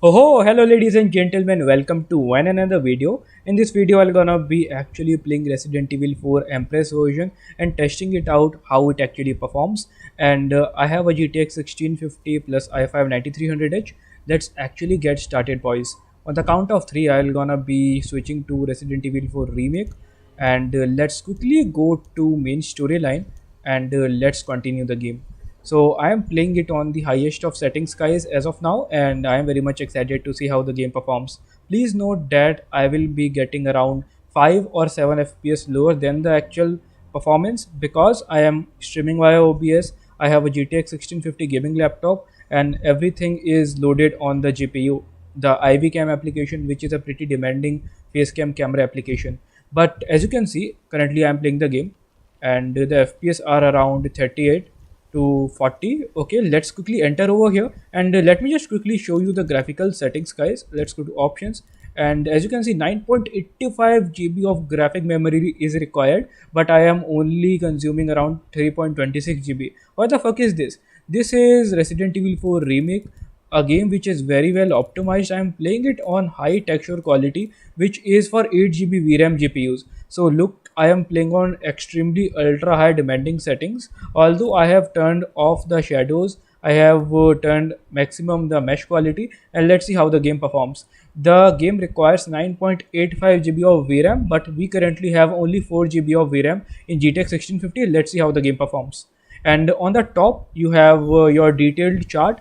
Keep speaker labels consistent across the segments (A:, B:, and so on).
A: Oh, hello ladies and gentlemen, welcome to one another video. In this video, I'm gonna be actually playing Resident Evil 4 Empress version and testing it out how it actually performs. And I have a GTX 1650 plus i5 9300H. Let's actually get started, boys. On the count of three, I'm gonna be switching to Resident Evil 4 Remake, and let's quickly go to main storyline and let's continue the game. So I am playing it on the highest of settings guys as of now, and I am very much excited to see how the game performs. Please note that I will be getting around 5 or 7 FPS lower than the actual performance because I am streaming via OBS. I have a GTX 1650 gaming laptop and everything is loaded on the GPU. The IV cam application, which is a pretty demanding face cam camera application. But as you can see, currently I am playing the game and the FPS are around 38 to 40. Okay, let's quickly enter over here and let me just quickly show you the graphical settings guys. Let's go to options, and as you can see 9.85 GB of graphic memory is required, but I am only consuming around 3.26 GB. What the fuck is this? This is Resident Evil 4 Remake, a game which is very well optimized. I am playing it on high texture quality, which is for 8 GB VRAM GPUs. So look, I am playing on extremely ultra high demanding settings. Although I have turned off the shadows, I have turned maximum the mesh quality, and let's see how the game performs. The game requires 9.85 GB of VRAM, but we currently have only 4 GB of VRAM in GTX 1650. Let's see how the game performs. And on the top, you have your detailed chart,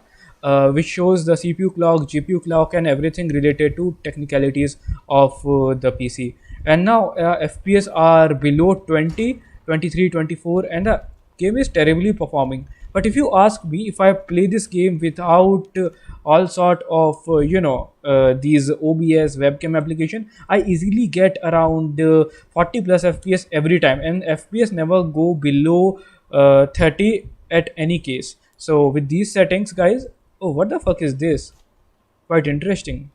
A: which shows the CPU clock, GPU clock, and everything related to technicalities of the PC. And now FPS are below 20, 23, 24, and the game is terribly performing. But if you ask me, if I play this game without all sort of these OBS webcam application, I easily get around 40 plus FPS every time, and FPS never go below 30 at any case. So with these settings guys, oh, what the fuck is this? Quite interesting.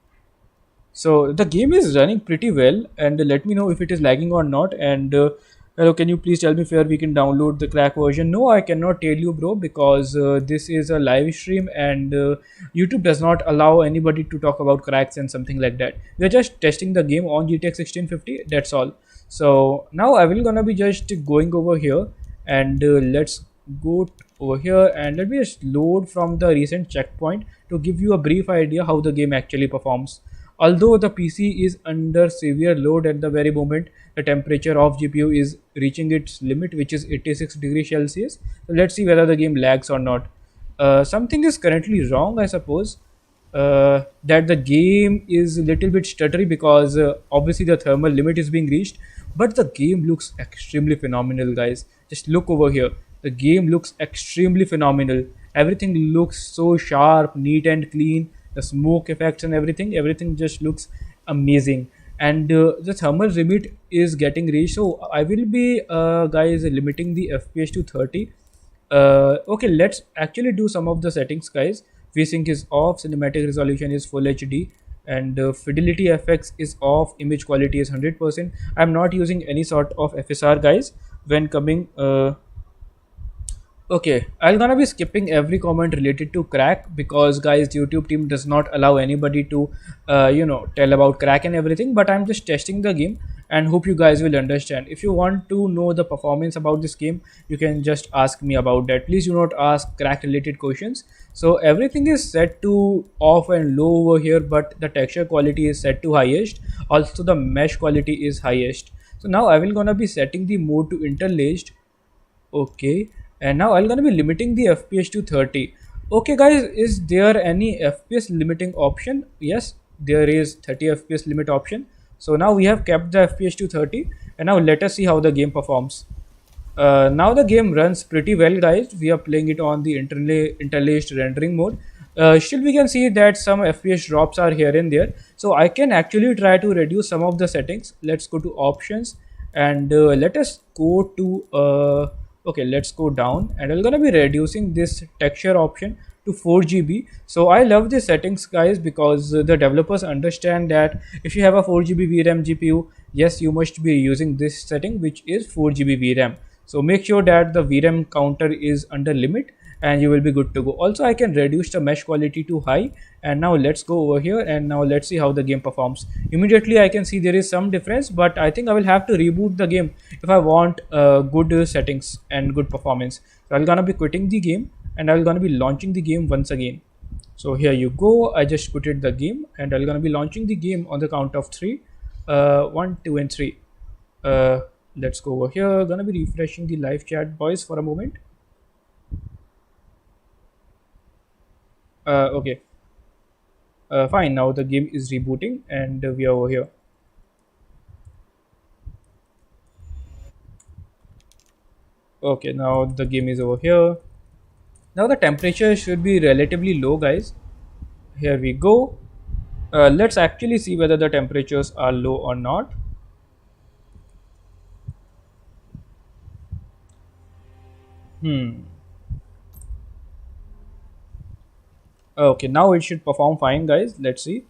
A: So the game is running pretty well, and let me know if it is lagging or not. And hello, can you please tell me where we can download the crack version? No, I cannot tell you, bro, because this is a live stream, and YouTube does not allow anybody to talk about cracks and something like that. We're just testing the game on GTX 1650. That's all. So now I will gonna be just going over here, and let's go over here, and let me just load from the recent checkpoint to give you a brief idea how the game actually performs. Although the PC is under severe load at the very moment, the temperature of GPU is reaching its limit, which is 86 degrees Celsius. So let's see whether the game lags or not. Something is currently wrong, I suppose. That the game is a little bit stuttery because obviously the thermal limit is being reached, but the game looks extremely phenomenal, guys. Just look over here. The game looks extremely phenomenal. Everything looks so sharp, neat, and clean. The smoke effects and everything just looks amazing. And the thermal limit is getting reached, so I will be guys limiting the FPS to 30. Okay, let's actually do some of the settings guys. VSync is off, cinematic resolution is full HD, and fidelity effects is off, image quality is 100%. I'm not using any sort of FSR guys when coming. Okay, I'm gonna be skipping every comment related to crack because guys, YouTube team does not allow anybody to, tell about crack and everything. But I'm just testing the game and hope you guys will understand. If you want to know the performance about this game, you can just ask me about that. Please do not ask crack related questions. So everything is set to off and low over here, but the texture quality is set to highest. Also, the mesh quality is highest. So now I will gonna be setting the mode to interlaced. Okay, and now I'm gonna be limiting the FPS to 30. Okay guys, is there any FPS limiting option? Yes, there is 30 FPS limit option. So now we have kept the FPS to 30, and now let us see how the game performs. Now the game runs pretty well guys. We are playing it on the interlaced rendering mode. Still we can see that some FPS drops are here and there, so I can actually try to reduce some of the settings. Let's go to options, and let us go to okay, let's go down, and I'm gonna be reducing this texture option to 4 GB. So I love these settings guys because the developers understand that if you have a 4 GB VRAM GPU, yes, you must be using this setting, which is 4 GB VRAM. So make sure that the VRAM counter is under limit, and you will be good to go. Also, I can reduce the mesh quality to high. And now let's go over here, and now let's see how the game performs. Immediately I can see there is some difference, but I think I will have to reboot the game if I want good settings and good performance. So I'm gonna be quitting the game, and I'm gonna be launching the game once again. So here you go. I just quitted the game, and I'm gonna be launching the game on the count of three. One, two, and three. Uh, let's go over here. Gonna be refreshing the live chat, boys, for a moment. Okay. Fine. Now the game is rebooting, and we are over here. Okay. Now the game is over here. Now the temperature should be relatively low, guys. Here we go. Let's actually see whether the temperatures are low or not. Hmm. Okay, now it should perform fine, guys. Let's see.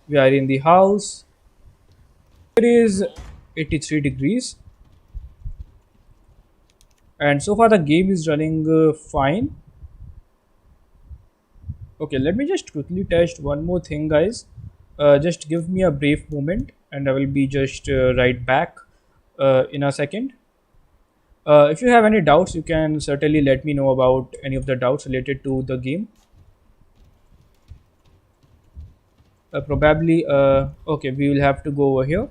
A: We are in the house. It is 83 degrees, and so far the game is running fine. Okay, let me just quickly test one more thing, guys. Just give me a brief moment, and I will be just right back in a second. If you have any doubts, you can certainly let me know about any of the doubts related to the game. Probably, okay, we will have to go over here,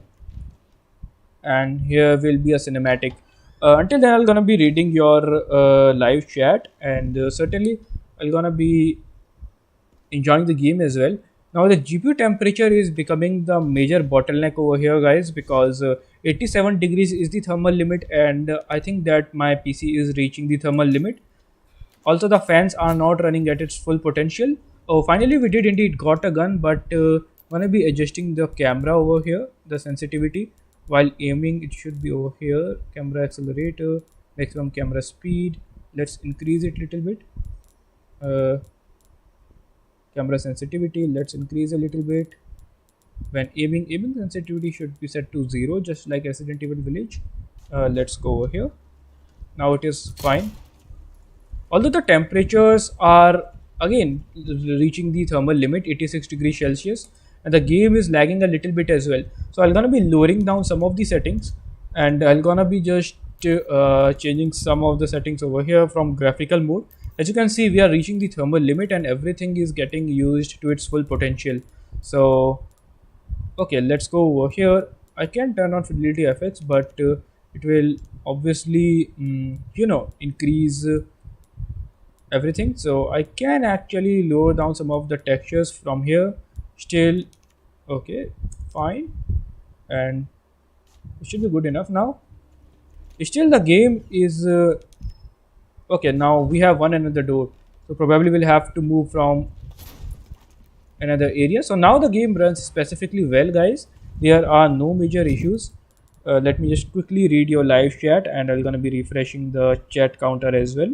A: and here will be a cinematic. Until then, I'm gonna be reading your live chat, and certainly I'm gonna be enjoying the game as well. Now the GPU temperature is becoming the major bottleneck over here, guys, because 87 degrees is the thermal limit, and I think that my PC is reaching the thermal limit. Also, the fans are not running at its full potential. Oh, finally we did indeed got a gun, but gonna be adjusting the camera over here, the sensitivity. While aiming, it should be over here. Camera accelerator, maximum camera speed. Let's increase it a little bit. Uh, Camera sensitivity, let's increase a little bit. When aiming sensitivity should be set to 0, just like Resident Evil Village. Let's go over here. Now it is fine. Although the temperatures are again reaching the thermal limit, 86 degrees Celsius, and the game is lagging a little bit as well. So I'm gonna be lowering down some of the settings, and I'm gonna be just changing some of the settings over here from graphical mode. As you can see, we are reaching the thermal limit, and everything is getting used to its full potential. So okay, let's go over here. I can turn on fidelity effects, but it will obviously increase everything. So I can actually lower down some of the textures from here. Still okay, fine, and it should be good enough now. Still the game is okay. Now we have one another door, so probably we'll have to move from another area. So now the game runs specifically well, guys. There are no major issues. Let me just quickly read your live chat, and I'm gonna be refreshing the chat counter as well.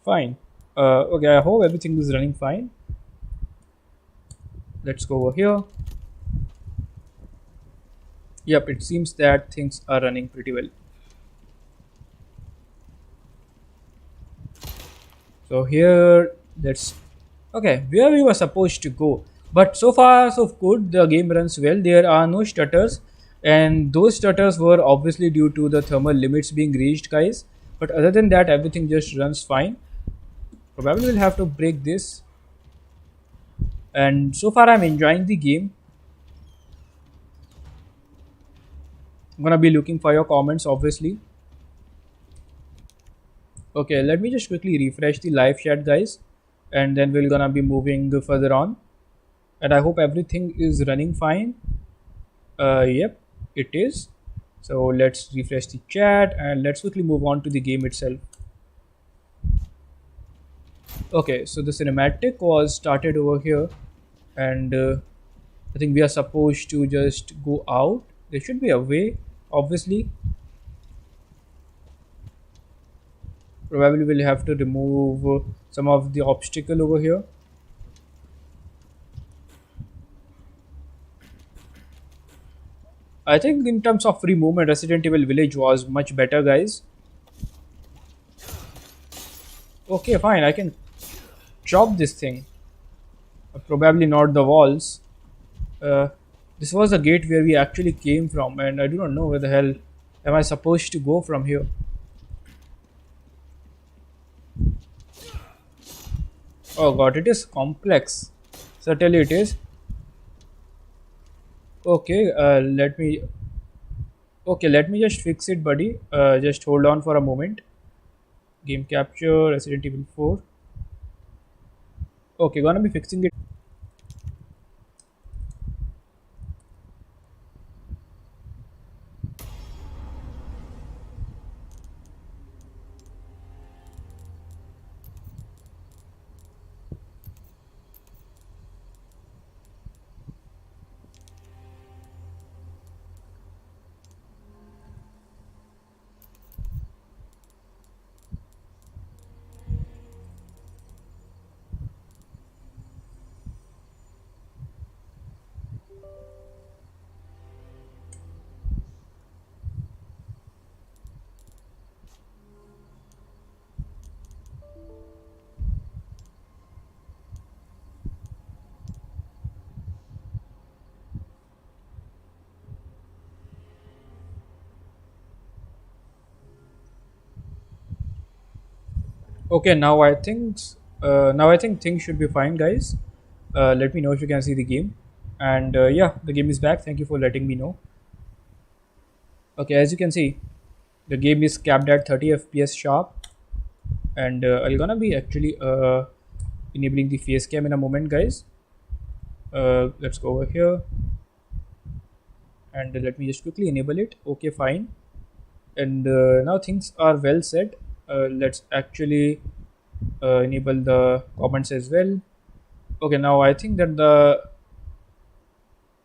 A: Fine. Okay, I hope everything is running fine. Let's go over here. Yep, it seems that things are running pretty well. So here, let's okay, where we were supposed to go. But so far so good, the game runs well. There are no stutters, and those stutters were obviously due to the thermal limits being reached, guys. But other than that, everything just runs fine. Probably we'll have to break this. And so far I'm enjoying the game. I'm gonna be looking for your comments, obviously. Okay, let me just quickly refresh the live chat, guys, and then we're gonna be moving further on. And I hope everything is running fine. Yep, it is. So let's refresh the chat, and let's quickly move on to the game itself. Okay, so the cinematic was started over here, and I think we are supposed to just go out. There should be a way, obviously. Probably we'll have to remove some of the obstacle over here. I think in terms of free movement, Resident Evil Village was much better, guys. Okay, fine. I can chop this thing. Probably not the walls. Uh, this was the gate where we actually came from, and I do not know where the hell am I supposed to go from here. Oh god, it is complex. Certainly it is. Okay, let me. Okay, let me just fix it, buddy. Just hold on for a moment. Game capture, Resident Evil 4. Okay, gonna be fixing it. Okay, now I think things should be fine, guys. Let me know if you can see the game. And yeah, the game is back. Thank you for letting me know. Okay, as you can see, the game is capped at 30 FPS sharp, and I'm gonna be actually enabling the face cam in a moment, guys. Let's go over here and let me just quickly enable it. Okay, fine. And now things are well set. Let's actually enable the comments as well. Okay, now I think that the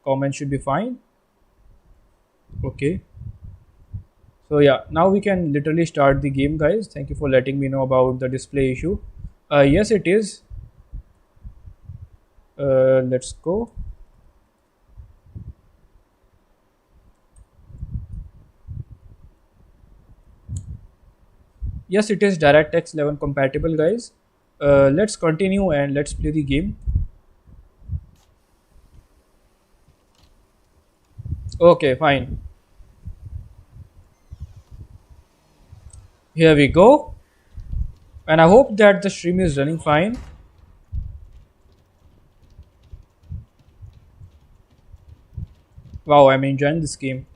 A: comment should be fine. Okay, so yeah, now we can literally start the game, guys. Thank you for letting me know about the display issue. Yes, it is. Let's go. Yes, it is DirectX 11 compatible, guys. Let's continue and let's play the game. Okay, fine. Here we go. And I hope that the stream is running fine. Wow, I'm enjoying this game.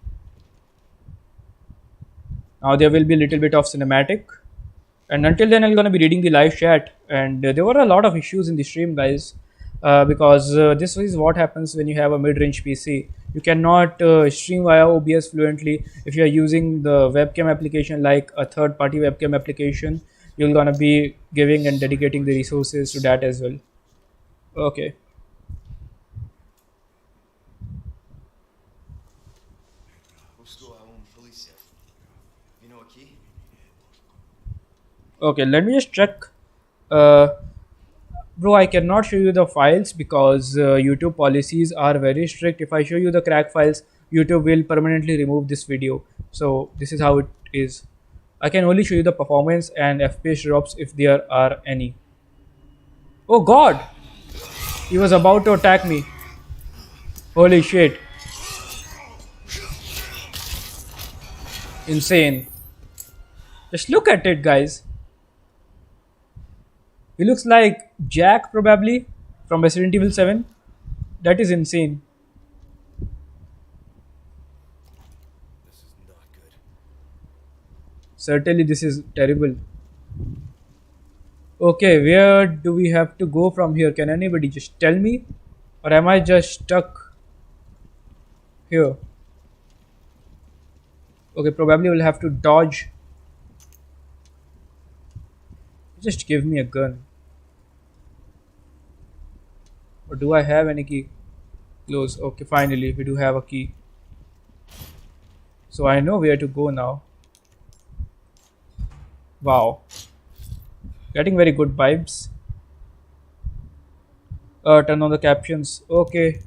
A: Now there will be a little bit of cinematic. And until then, I'm gonna be reading the live chat. And there were a lot of issues in the stream, guys, because this is what happens when you have a mid-range PC. You cannot stream via OBS fluently if you are using the webcam application like a third-party webcam application. You're gonna be giving and dedicating the resources to that as well. Okay. Okay. Let me just check. Uh, Bro, I cannot show you the files because YouTube policies are very strict. If I show you the crack files, YouTube will permanently remove this video. So this is how it is. I can only show you the performance and FPS drops if there are any. Oh god! He was about to attack me. Holy shit. Insane. Just look at it, guys. He looks like Jack, probably, from Resident Evil 7. That is insane. Certainly, this is terrible. Okay, where do we have to go from here? Can anybody just tell me? Or am I just stuck here? Okay, probably we'll have to dodge. Just give me a gun. Or do I have any key? Close. Okay, finally, we do have a key. So I know where to go now. Wow. Getting very good vibes. Turn on the captions. Okay,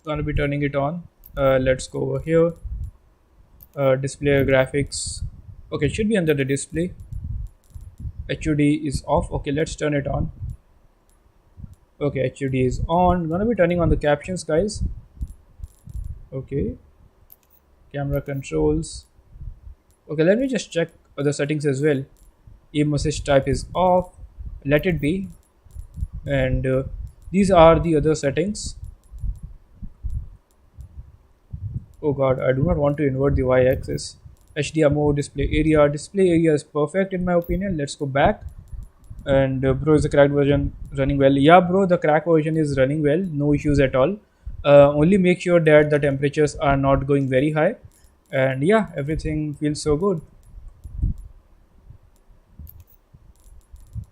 A: gonna be turning it on. Let's go over here. Display graphics. Okay, it should be under the display. HUD is off. Okay, let's turn it on. Okay, HUD is on. Gonna be turning on the captions, guys. Okay, camera controls. Okay, let me just check other settings as well. E-message type is off. Let it be. And these are the other settings. Oh god, I do not want to invert the y-axis. HDMI display area is perfect in my opinion. Let's go back. And bro, is the cracked version running well? Yeah, bro, the crack version is running well. No issues at all. Only make sure that the temperatures are not going very high. And yeah, everything feels so good.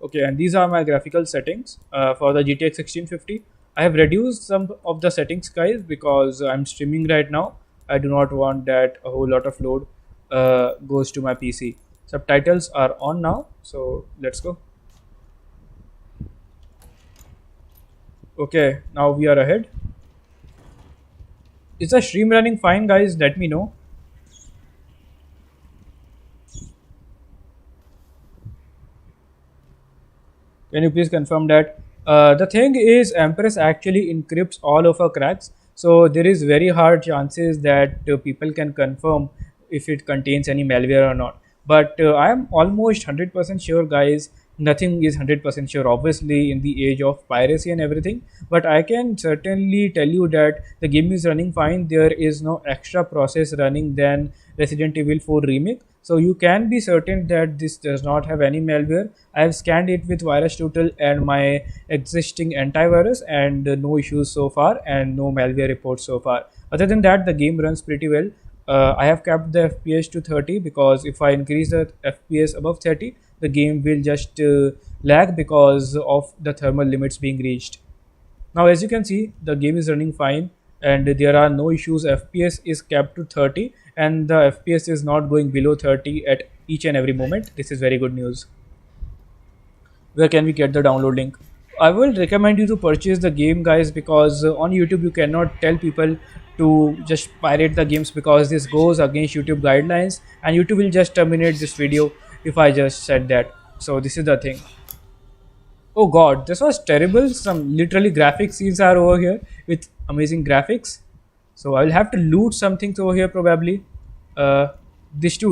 A: Okay, and these are my graphical settings for the GTX 1650. I have reduced some of the settings, guys, because I'm streaming right now. I do not want that a whole lot of load goes to my PC. Subtitles are on now, so let's go. Okay, now we are ahead. Is the stream running fine, guys? Let me know. Can you please confirm that? The thing is, Empress actually encrypts all of our cracks, so there is very hard chances that people can confirm if it contains any malware or not. But I am almost 100% sure, guys. Nothing is 100% sure, obviously, in the age of piracy and everything. But I can certainly tell you that the game is running fine. There is no extra process running than Resident Evil 4 Remake. So you can be certain that this does not have any malware. I have scanned it with VirusTotal and my existing antivirus, and no issues so far and no malware reports so far. Other than that, the game runs pretty well. I have capped the FPS to 30 because if I increase the FPS above 30, the game will just lag because of the thermal limits being reached. Now, as you can see, the game is running fine and there are no issues. FPS is capped to 30 and the FPS is not going below 30 at each and every moment. This is very good news. Where can we get the download link? I will recommend you to purchase the game, guys, because on YouTube you cannot tell people to just pirate the games because this goes against YouTube guidelines and YouTube will just terminate this video if I just said that. So this is the thing. Oh god, this was terrible. Some literally graphic scenes are over here with amazing graphics. So I'll have to loot some things over here probably. This too